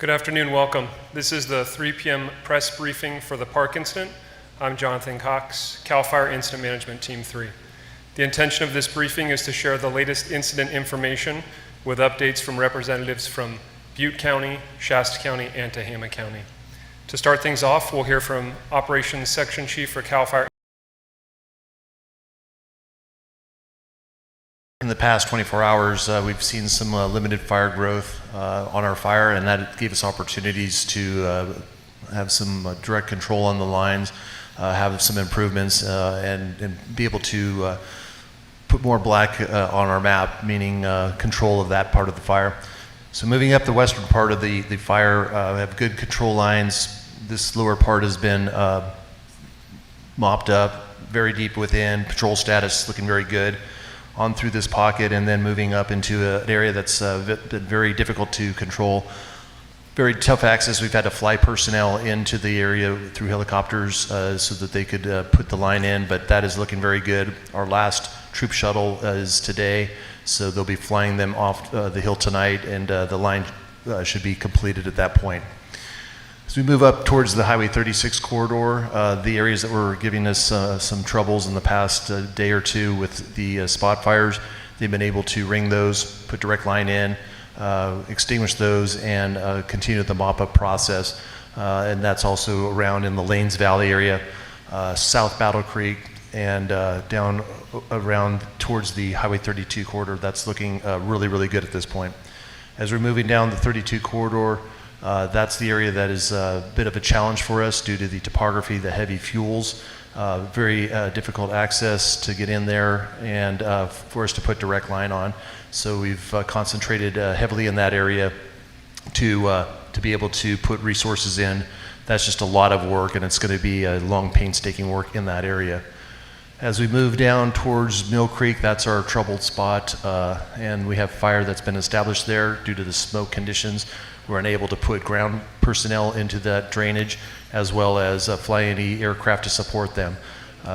Good afternoon, welcome. This is the 3 p.m. press briefing for the Park incident. I'm Jonathan Cox, CAL FIRE Incident Management Team 3. The intention of this briefing is to share the latest incident information with updates from representatives from Butte County, Shasta County, and Tehama County. To start things off, we'll hear from Operations Section Chief for CAL FIRE. In the past 24 hours, we've seen some limited fire growth on our fire, and that gave us opportunities to have some direct control on the lines, have some improvements, and be able to put more black on our map, meaning control of that part of the fire. So moving up the western part of the fire, we have good control lines. This lower part has been mopped up, very deep within, patrol status looking very good. On through this pocket and then moving up into an area that's been very difficult to control. Very tough access. We've had to fly personnel into the area through helicopters so that they could put the line in, but that is looking very good. Our last troop shuttle is today, so they'll be flying them off the hill tonight, and the line should be completed at that point. As we move up towards the Highway 36 corridor, the areas that were giving us some troubles in the past day or two with the spot fires, they've been able to ring those, put direct line in, extinguish those, and continue the mop-up process. And that's also around in the Lanes Valley area, South Battle Creek, and down around towards the Highway 32 corridor. That's looking really, really good at this point. As we're moving down the 32 corridor, that's the area that is a bit of a challenge for us due to the topography, the heavy fuels, very difficult access to get in there and for us to put direct line on. So we've concentrated heavily in that area to be able to put resources in. That's just a lot of work, and it's going to be a long, painstaking work in that area. As we move down towards Mill Creek, that's our troubled spot, and we have fire that's been established there due to the smoke conditions. We're unable to put ground personnel into that drainage, as well as fly any aircraft to support them.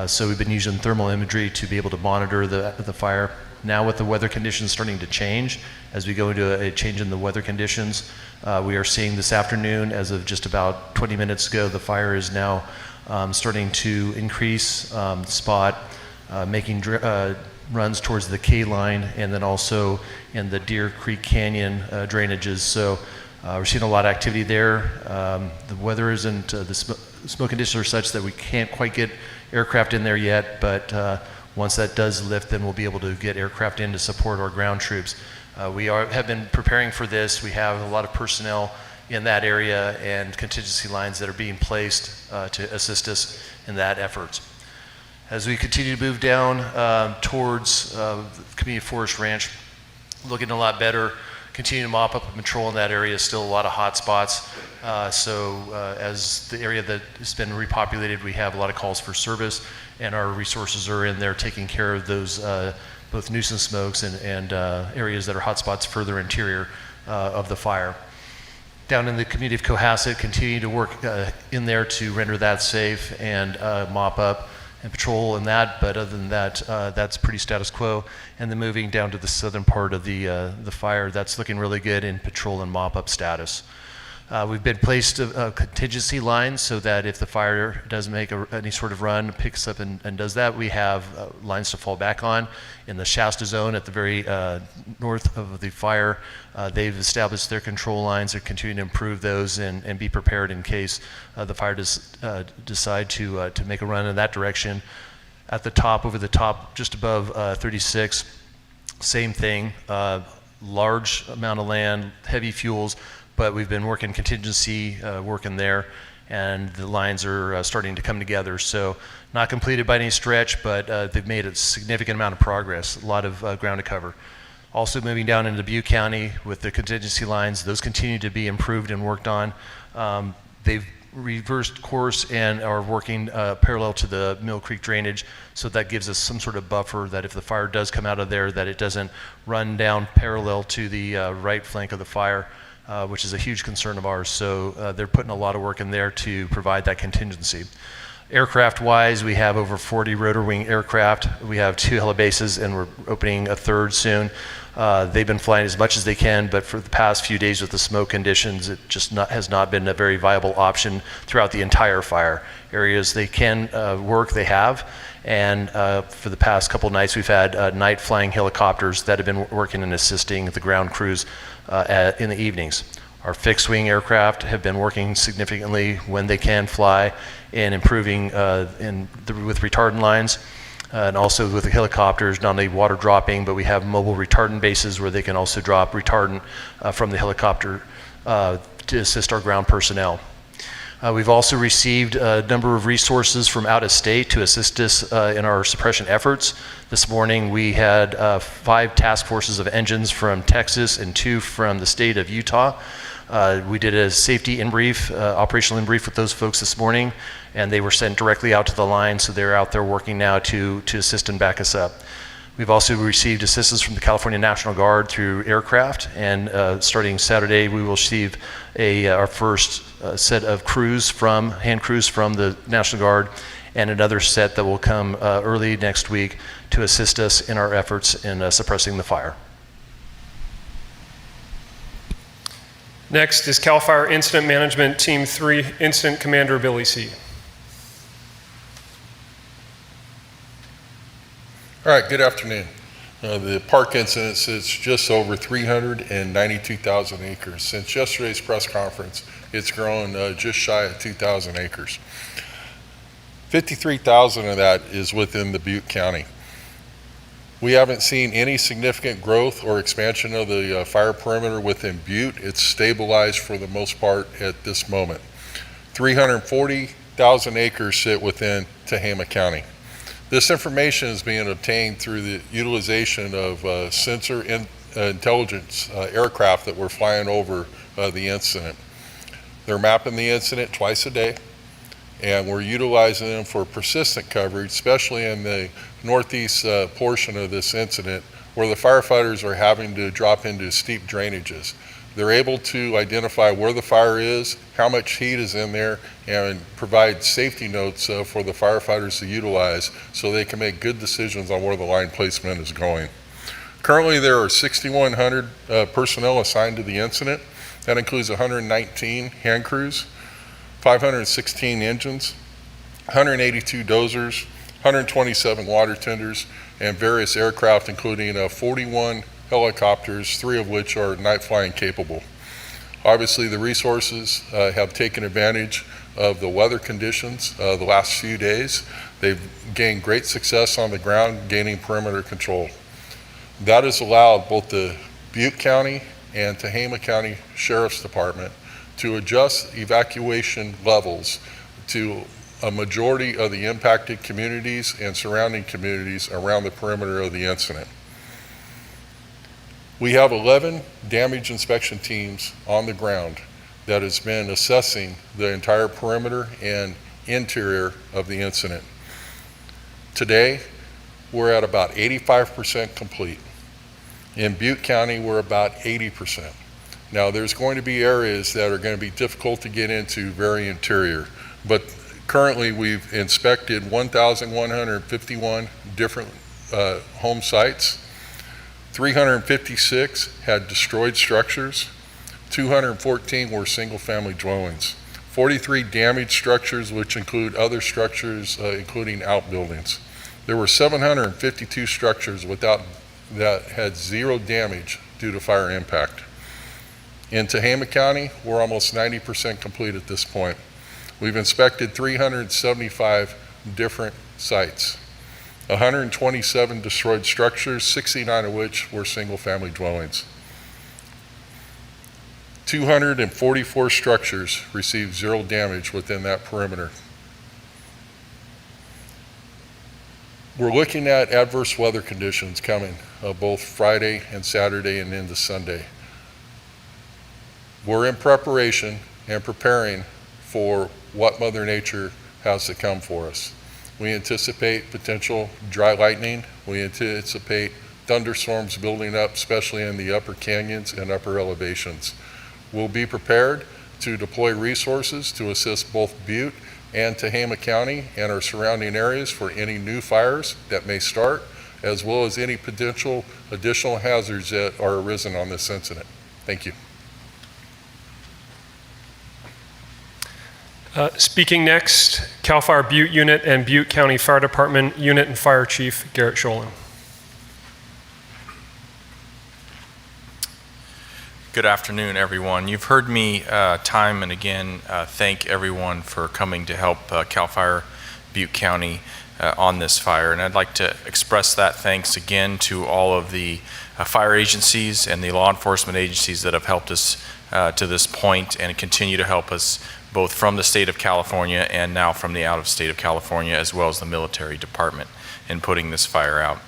So we've been using thermal imagery to be able to monitor the fire. Now with the weather conditions starting to change, as we go into a change in the weather conditions, we are seeing this afternoon, as of just about 20 minutes ago, the fire is now starting to increase spot, making runs towards the K line, and then also in the Deer Creek Canyon drainages. So we're seeing a lot of activity there. The weather isn't, the smoke conditions are such that we can't quite get aircraft in there yet, but once that does lift, then we'll be able to get aircraft in to support our ground troops. We have been preparing for this. We have a lot of personnel in that area and contingency lines that are being placed to assist us in that effort. As we continue to move down towards the Community Forest Ranch, looking a lot better. Continue to mop up and patrol in that area. Still a lot of hot spots. As the area that has been repopulated, we have a lot of calls for service, and our resources are in there taking care of those both nuisance smokes and areas that are hot spots further interior of the fire. Down in the community of Cohasset, continue to work in there to render that safe and mop up and patrol in that, but other than that, that's pretty status quo. And then moving down to the southern part of the fire, that's looking really good in patrol and mop-up status. We've been placed contingency lines so that if the fire does make any sort of run, picks up and does that, we have lines to fall back on. In the Shasta zone at the very north of the fire, they've established their control lines. They're continuing to improve those and be prepared in case the fire does decide to make a run in that direction. At the top, over the top, just above 36, same thing, large amount of land, heavy fuels, but we've been working contingency work in there, and the lines are starting to come together. So not completed by any stretch, but they've made a significant amount of progress, a lot of ground to cover. Also moving down into Butte County with the contingency lines, those continue to be improved and worked on. They've reversed course and are working parallel to the Mill Creek drainage, so that gives us some sort of buffer that if the fire does come out of there, that it doesn't run down parallel to the right flank of the fire. Which is a huge concern of ours. So they're putting a lot of work in there to provide that contingency. Aircraft-wise, we have over 40 rotor wing aircraft. We have 2 helibases, and we're opening a 3rd soon. They've been flying as much as they can, but for the past few days with the smoke conditions, it just has not been a very viable option throughout the entire fire. Areas they can work, they have, and for the past couple nights, we've had night flying helicopters that have been working and assisting the ground crews in the evenings. Our fixed wing aircraft have been working significantly when they can fly and improving with retardant lines. And also with the helicopters, not only water dropping, but we have mobile retardant bases where they can also drop retardant from the helicopter to assist our ground personnel. We've also received a number of resources from out of state to assist us in our suppression efforts. This morning we had 5 task forces of engines from Texas and 2 from the state of Utah. We did a safety in-brief, operational in-brief with those folks this morning, and they were sent directly out to the line, so they're out there working now to assist and back us up. We've also received assistance from the California National Guard through aircraft, and starting Saturday, we will receive our first set of hand crews from the National Guard, and another set that will come early next week to assist us in our efforts in suppressing the fire. Next is CAL FIRE Incident Management Team 3 Incident Commander Billy C. All right, good afternoon. The park incident sits just over 392,000 acres. Since yesterday's press conference, it's grown just shy of 2,000 acres. 53,000 of that is within the Butte County. We haven't seen any significant growth or expansion of the fire perimeter within Butte. It's stabilized for the most part at this moment. 340,000 acres sit within Tehama County. This information is being obtained through the utilization of sensor intelligence aircraft that were flying over the incident. They're mapping the incident twice a day, and we're utilizing them for persistent coverage, especially in the northeast portion of this incident where the firefighters are having to drop into steep drainages. They're able to identify where the fire is, how much heat is in there, and provide safety notes for the firefighters to utilize so they can make good decisions on where the line placement is going. Currently, there are 6,100 personnel assigned to the incident. That includes 119 hand crews, 516 engines, 182 dozers, 127 water tenders, and various aircraft, including 41 helicopters, 3 of which are night flying capable. Obviously, the resources have taken advantage of the weather conditions the last few days. They've gained great success on the ground, gaining perimeter control. That has allowed both the Butte County and Tehama County Sheriff's Department to adjust evacuation levels to a majority of the impacted communities and surrounding communities around the perimeter of the incident. We have 11 damage inspection teams on the ground that has been assessing the entire perimeter and interior of the incident. Today, we're at about 85% complete. In Butte County, we're about 80%. Now, there's going to be areas that are going to be difficult to get into, very interior, but currently we've inspected 1,151 different home sites. 356 had destroyed structures. 214 were single-family dwellings. 43 damaged structures, which include other structures, including outbuildings. There were 752 structures that had 0 damage due to fire impact. In Tehama County, we're almost 90% complete at this point. We've inspected 375 different sites. 127 destroyed structures, 69 of which were single-family dwellings. 244 structures received 0 damage within that perimeter. We're looking at adverse weather conditions coming both Friday and Saturday and into Sunday. We're in preparation and preparing for what Mother Nature has to come for us. We anticipate potential dry lightning. We anticipate thunderstorms building up, especially in the upper canyons and upper elevations. We'll be prepared to deploy resources to assist both Butte and Tehama County and our surrounding areas for any new fires that may start, as well as any potential additional hazards that are arisen on this incident. Thank you. Speaking next, CAL FIRE Butte Unit and Butte County Fire Department Unit and Fire Chief Garrett Sholin. Good afternoon, everyone. You've heard me time and again thank everyone for coming to help CAL FIRE Butte County on this fire, and I'd like to express that thanks again to all of the fire agencies and the law enforcement agencies that have helped us to this point and continue to help us, both from the state of California and now from the out of state of California, as well as the military department in putting this fire out.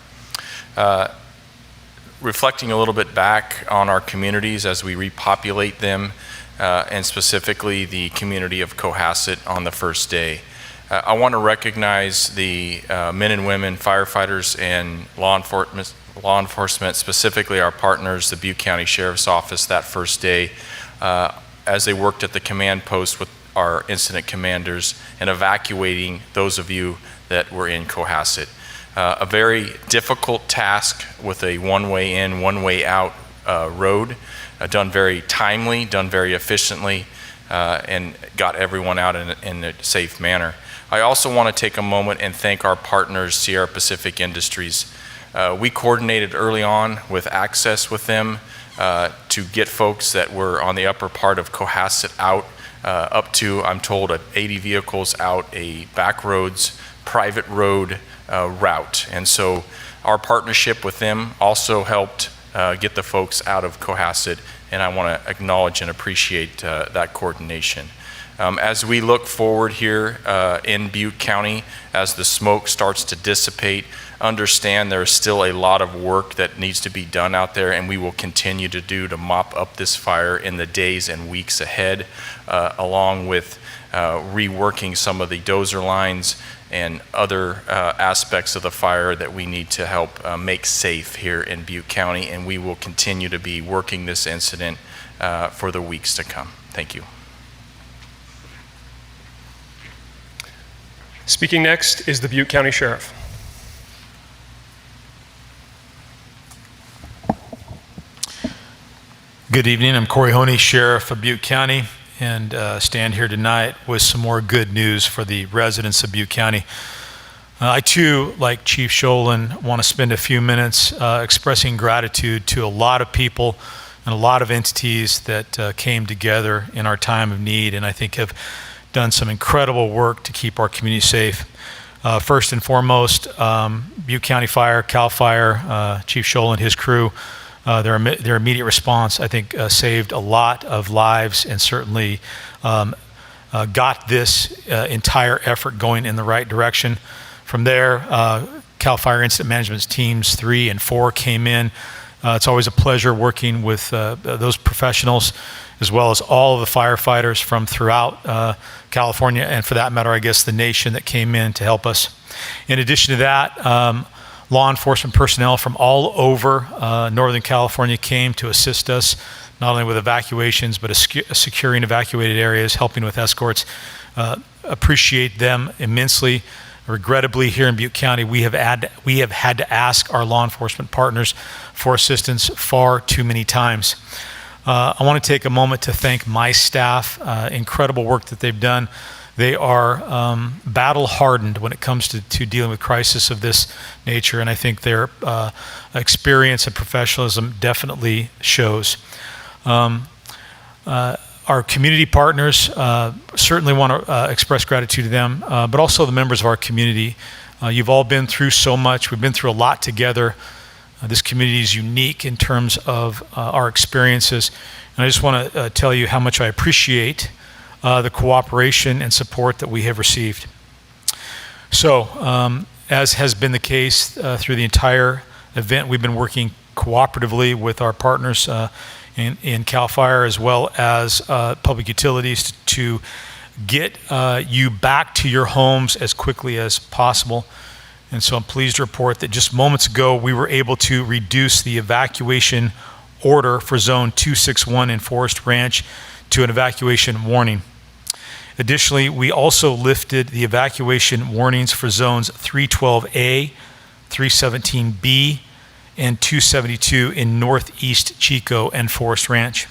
Reflecting a little bit back on our communities as we repopulate them, and specifically the community of Cohasset on the first day. I want to recognize the men and women, firefighters and law enforcement, specifically our partners, the Butte County Sheriff's Office, that first day, as they worked at the command post with our incident commanders and evacuating those of you that were in Cohasset. A very difficult task with a one-way in, one-way out road, done very timely, done very efficiently, and got everyone out in a safe manner. I also want to take a moment and thank our partners, Sierra Pacific Industries. We coordinated early on with access with them to get folks that were on the upper part of Cohasset out, up to, I'm told, 80 vehicles out a back roads, private road route. And so our partnership with them also helped get the folks out of Cohasset, and I want to acknowledge and appreciate that coordination. As we look forward here in Butte County, as the smoke starts to dissipate, understand there's still a lot of work that needs to be done out there, and we will continue to do to mop up this fire in the days and weeks ahead, along with reworking some of the dozer lines and other aspects of the fire that we need to help make safe here in Butte County, and we will continue to be working this incident for the weeks to come. Thank you. Speaking next is the Butte County Sheriff. Good evening. I'm Corey Honey, Sheriff of Butte County, and stand here tonight with some more good news for the residents of Butte County. I too, like Chief Sholin, want to spend a few minutes expressing gratitude to a lot of people and a lot of entities that came together in our time of need, and I think have done some incredible work to keep our community safe. First and foremost, Butte County Fire, CAL FIRE, Chief Sholin, his crew, their immediate response, I think, saved a lot of lives and certainly got this entire effort going in the right direction. From there, CAL FIRE Incident Management Teams 3 and 4 came in. It's always a pleasure working with those professionals, as well as all of the firefighters from throughout California, and for that matter, I guess, the nation that came in to help us. In addition to that, law enforcement personnel from all over Northern California came to assist us, not only with evacuations, but securing evacuated areas, helping with escorts. Appreciate them immensely. Regrettably, here in Butte County, we have had to ask our law enforcement partners for assistance far too many times. I want to take a moment to thank my staff, incredible work that they've done. They are battle hardened when it comes to dealing with crisis of this nature, and I think their experience and professionalism definitely shows. Our community partners, certainly want to express gratitude to them, but also the members of our community. You've all been through so much. We've been through a lot together. This community is unique in terms of our experiences. And I just want to tell you how much I appreciate the cooperation and support that we have received. So, as has been the case through the entire event, we've been working cooperatively with our partners in CAL FIRE, as well as public utilities, to get you back to your homes as quickly as possible. And so I'm pleased to report that just moments ago, we were able to reduce the evacuation order for Zone 261 in Forest Ranch to an evacuation warning. Additionally, we also lifted the evacuation warnings for zones 312A, 317B, and 272 in northeast Chico and Forest Ranch.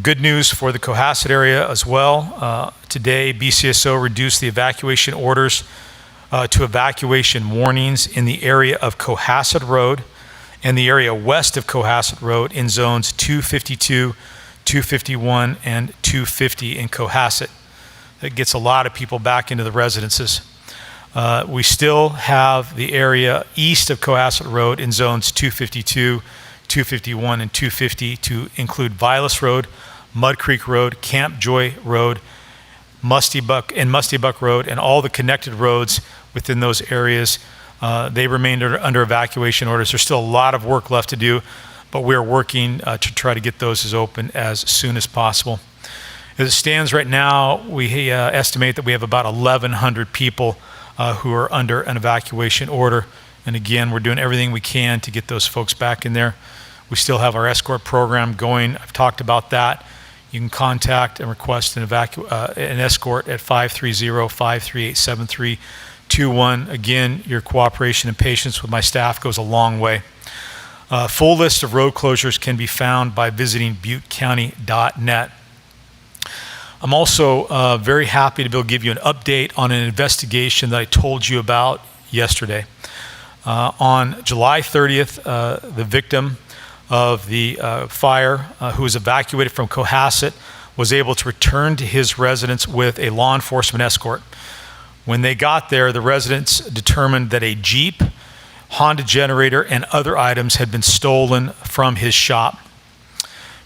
Good news for the Cohasset area as well. Today, BCSO reduced the evacuation orders to evacuation warnings in the area of Cohasset Road and the area west of Cohasset Road in zones 252, 251, and 250 in Cohasset. That gets a lot of people back into the residences. We still have the area east of Cohasset Road in zones 252, 251, and 250 to include Vilas Road, Mud Creek Road, Camp Joy Road, Musty Buck Road, and all the connected roads within those areas. They remain under evacuation orders. There's still a lot of work left to do, but we're working to try to get those as open as soon as possible. As it stands right now, we estimate that we have about 1,100 people who are under an evacuation order. And again, we're doing everything we can to get those folks back in there. We still have our escort program going. I've talked about that. You can contact and request an escort at 530-538-7321. Again, your cooperation and patience with my staff goes a long way. Full list of road closures can be found by visiting buttecounty.net. I'm also very happy to be able to give you an update on an investigation that I told you about yesterday. On July 30th, the victim of the fire who was evacuated from Cohasset was able to return to his residence with a law enforcement escort. When they got there, the residents determined that a Jeep, Honda generator, and other items had been stolen from his shop.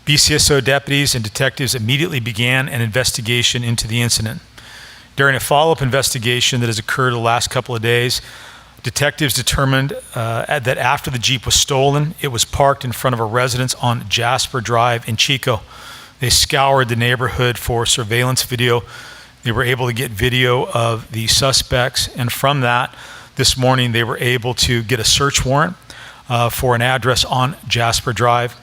BCSO deputies and detectives immediately began an investigation into the incident. During a follow-up investigation that has occurred the last couple of days, detectives determined that after the Jeep was stolen, it was parked in front of a residence on Jasper Drive in Chico. They scoured the neighborhood for surveillance video. They were able to get video of the suspects, and from that, this morning they were able to get a search warrant for an address on Jasper Drive.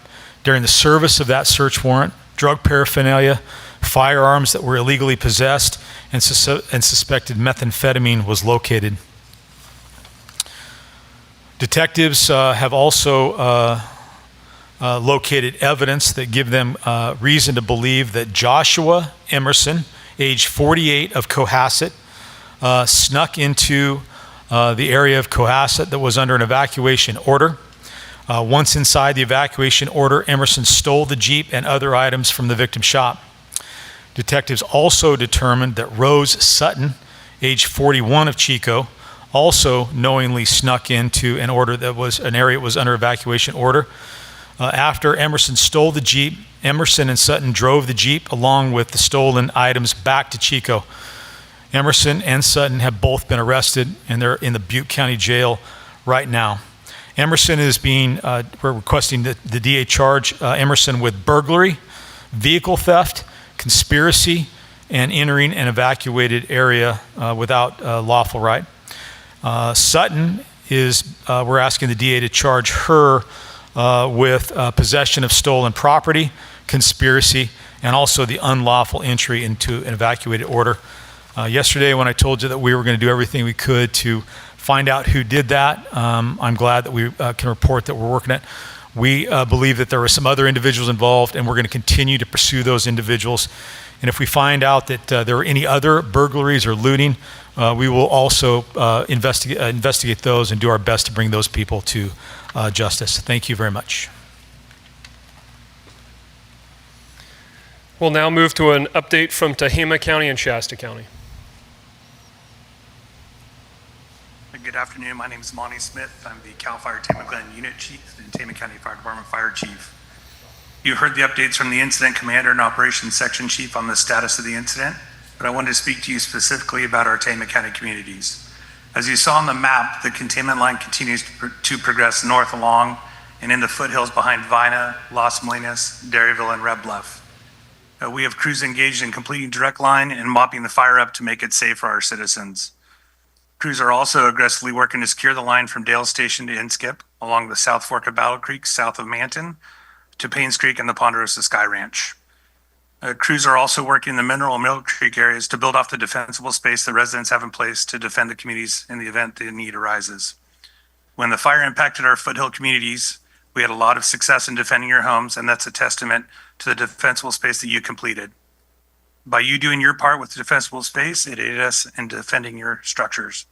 During the service of that search warrant, drug paraphernalia, firearms that were illegally possessed, and suspected methamphetamine was located. Detectives have also located evidence that give them reason to believe that Joshua Emerson, age 48 of Cohasset, snuck into the area of Cohasset that was under an evacuation order. Once inside the evacuation order, Emerson stole the Jeep and other items from the victim's shop. Detectives also determined that Rose Sutton, age 41 of Chico, also knowingly snuck into an area that was under evacuation order. After Emerson stole the Jeep, Emerson and Sutton drove the Jeep along with the stolen items back to Chico. Emerson and Sutton have both been arrested, and they're in the Butte County Jail right now. Emerson is we're requesting that the DA charge Emerson with burglary, vehicle theft, conspiracy, and entering an evacuated area without lawful right. Sutton we're asking the DA to charge her with possession of stolen property, conspiracy, and also the unlawful entry into an evacuated order. Yesterday, when I told you that we were going to do everything we could to find out who did that, I'm glad that we can report that we're working it. We believe that there were some other individuals involved, and we're going to continue to pursue those individuals. And if we find out that there are any other burglaries or looting, we will also investigate those and do our best to bring those people to justice. Thank you very much. We'll now move to an update from Tehama County and Shasta County. Good afternoon. My name is Monty Smith. I'm the CAL FIRE Tehama Glen Unit Chief and Tehama County Fire Department Fire Chief. You heard the updates from the Incident Commander and Operations Section Chief on the status of the incident, but I wanted to speak to you specifically about our Tehama County communities. As you saw on the map, the containment line continues to progress north along and in the foothills behind Vina, Las Molinas, Dairyville, and Red Bluff. We have crews engaged in completing direct line and mopping the fire up to make it safe for our citizens. Crews are also aggressively working to secure the line from Dale Station to Inskip along the South Fork of Battle Creek, south of Manton, to Paynes Creek and the Ponderosa Sky Ranch. Crews are also working in the Mineral and Mill Creek areas to build off the defensible space the residents have in place to defend the communities in the event the need arises. When the fire impacted our foothill communities, we had a lot of success in defending your homes, and that's a testament to the defensible space that you completed. By you doing your part with the defensible space, it aided us in defending your structures.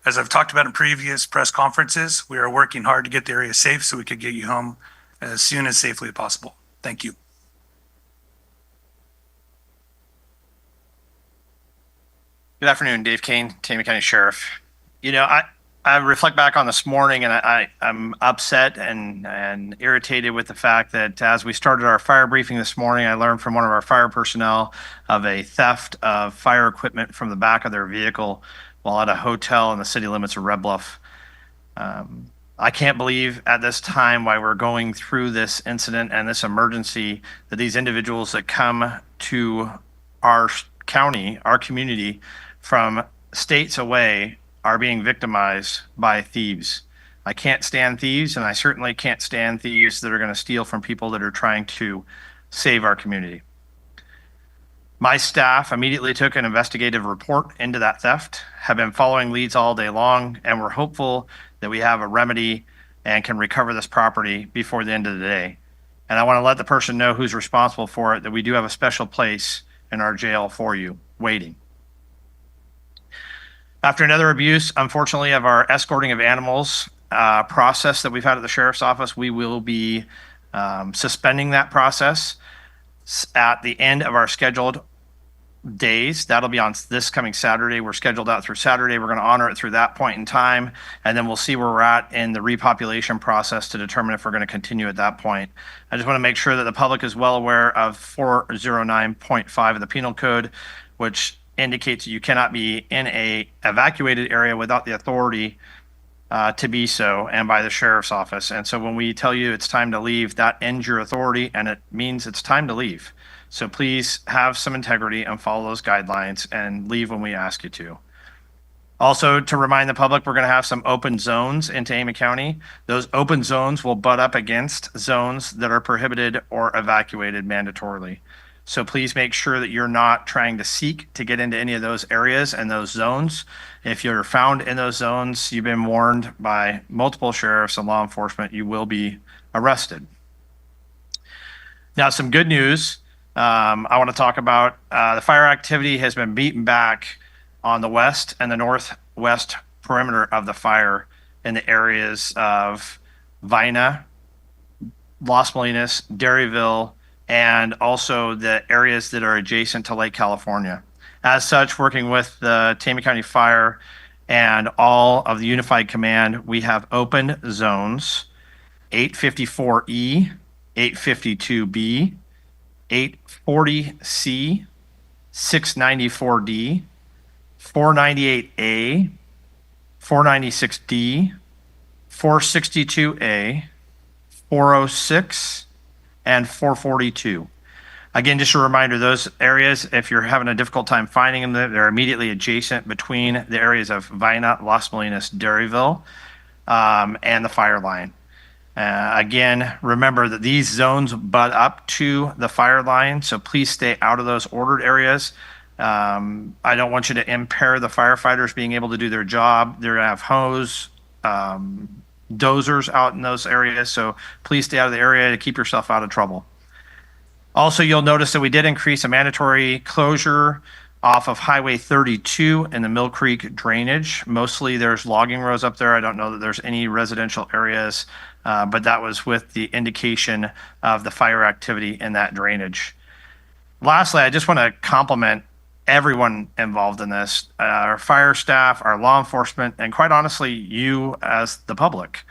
As I've talked about in previous press conferences, we are working hard to get the area safe so we could get you home as soon as safely as possible. Thank you. Good afternoon, Dave Kane, Tehama County Sheriff. You know, I reflect back on this morning, and I'm upset and irritated with the fact that as we started our fire briefing this morning, I learned from one of our fire personnel of a theft of fire equipment from the back of their vehicle while at a hotel in the city limits of Red Bluff. I can't believe at this time why we're going through this incident and this emergency that these individuals that come to our county, our community, from states away are being victimized by thieves. I can't stand thieves, and I certainly can't stand thieves that are going to steal from people that are trying to save our community. My staff immediately took an investigative report into that theft, have been following leads all day long, and we're hopeful that we have a remedy and can recover this property before the end of the day. And I want to let the person know who's responsible for it, that we do have a special place in our jail for you, waiting. After another abuse, unfortunately, of our escorting of animals process that we've had at the sheriff's office, we will be suspending that process at the end of our scheduled days. That'll be on this coming Saturday. We're scheduled out through Saturday. We're going to honor it through that point in time, and then we'll see where we're at in the repopulation process to determine if we're going to continue at that point. I just want to make sure that the public is well aware of 409.5 of the penal code, which indicates you cannot be in a evacuated area without the authority to be so, and by the sheriff's office. And so when we tell you it's time to leave, that ends your authority, and it means it's time to leave. So please have some integrity and follow those guidelines and leave when we ask you to. Also, to remind the public, we're going to have some open zones in Tehama County. Those open zones will butt up against zones that are prohibited or evacuated mandatorily. So please make sure that you're not trying to seek to get into any of those areas and those zones. If you're found in those zones, you've been warned by multiple sheriffs and law enforcement, you will be arrested. Now, some good news. I want to talk about the fire activity has been beaten back on the west and the northwest perimeter of the fire in the areas of Vina, Las Molinas, Dairyville, and also the areas that are adjacent to Lake California. As such, working with the Tehama County Fire and all of the Unified Command, we have open zones 854E, 852B, 840C, 694D, 498A, 496D, 462A, 406, and 442. Again, just a reminder, those areas, if you're having a difficult time finding them, they're immediately adjacent between the areas of Vina, Las Molinas, Dairyville, and the fire line. Again, remember that these zones butt up to the fire line, so please stay out of those ordered areas. I don't want you to impair the firefighters being able to do their job. They're going to have hose, dozers out in those areas, so please stay out of the area to keep yourself out of trouble. Also, you'll notice that we did increase a mandatory closure off of Highway 32 in the Mill Creek drainage. Mostly there's logging rows up there. I don't know that there's any residential areas, but that was with the indication of the fire activity in that drainage. Lastly, I just want to compliment everyone involved in this, our fire staff, our law enforcement, and quite honestly, you as the public.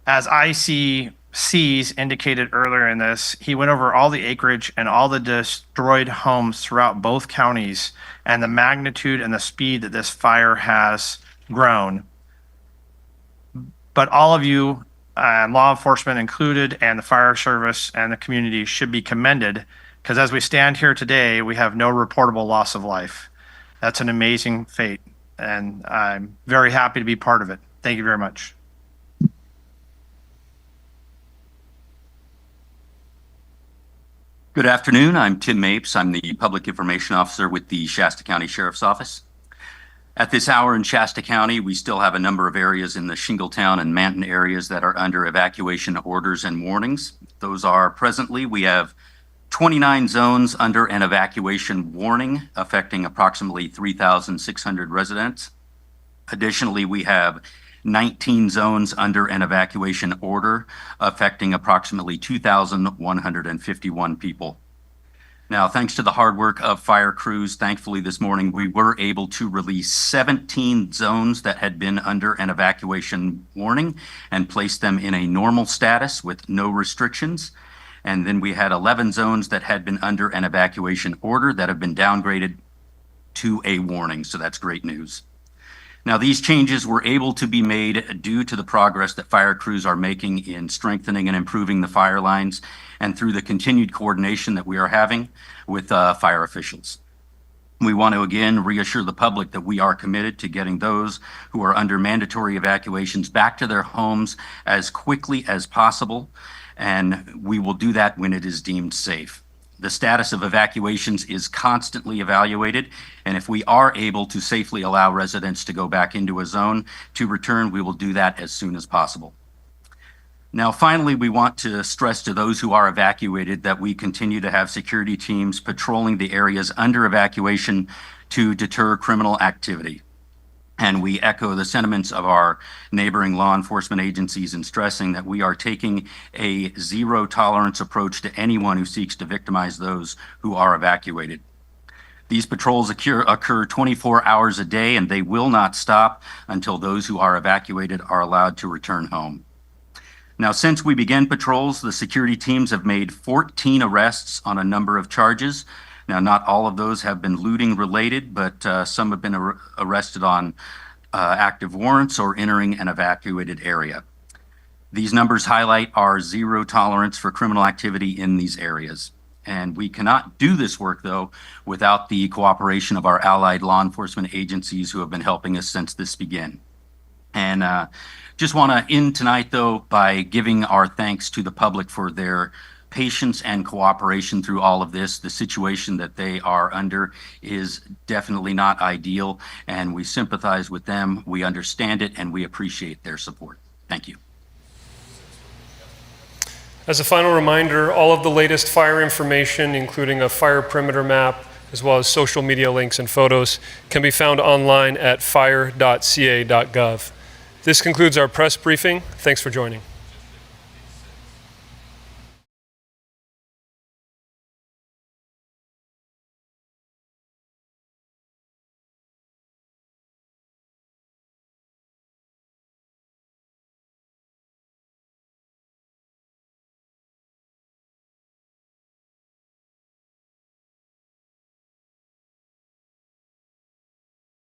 As ICC's indicated earlier in this, he went over all the acreage and all the destroyed homes throughout both counties and the magnitude and the speed that this fire has grown. But all of you, law enforcement included, and the fire service and the community should be commended, because as we stand here today, we have no reportable loss of life. That's an amazing feat, and I'm very happy to be part of it. Thank you very much. Good afternoon. I'm Tim Mapes. I'm the Public Information Officer with the Shasta County Sheriff's Office. At this hour in Shasta County, we still have a number of areas in the Shingletown and Manton areas that are under evacuation orders and warnings. Those are presently, we have 29 zones under an evacuation warning affecting approximately 3,600 residents. Additionally, we have 19 zones under an evacuation order affecting approximately 2,151 people. Now, thanks to the hard work of fire crews, thankfully this morning we were able to release 17 zones that had been under an evacuation warning and place them in a normal status with no restrictions. And then we had 11 zones that had been under an evacuation order that have been downgraded to a warning. So that's great news. Now, these changes were able to be made due to the progress that fire crews are making in strengthening and improving the fire lines and through the continued coordination that we are having with fire officials. We want to again reassure the public that we are committed to getting those who are under mandatory evacuations back to their homes as quickly as possible, and we will do that when it is deemed safe. The status of evacuations is constantly evaluated, and if we are able to safely allow residents to go back into a zone to return, we will do that as soon as possible. Now, finally, we want to stress to those who are evacuated that we continue to have security teams patrolling the areas under evacuation to deter criminal activity. And we echo the sentiments of our neighboring law enforcement agencies in stressing that we are taking a zero tolerance approach to anyone who seeks to victimize those who are evacuated. These patrols occur 24 hours a day, and they will not stop until those who are evacuated are allowed to return home. Now, since we began patrols, the security teams have made 14 arrests on a number of charges. Now, not all of those have been looting related, but some have been arrested on active warrants or entering an evacuated area. These numbers highlight our zero tolerance for criminal activity in these areas. And we cannot do this work, though, without the cooperation of our allied law enforcement agencies who have been helping us since this began. And just want to end tonight, though, by giving our thanks to the public for their patience and cooperation through all of this. The situation that they are under is definitely not ideal, and we sympathize with them. We understand it, and we appreciate their support. Thank you. As a final reminder, all of the latest fire information, including a fire perimeter map, as well as social media links and photos, can be found online at fire.ca.gov. This concludes our press briefing. Thanks for joining.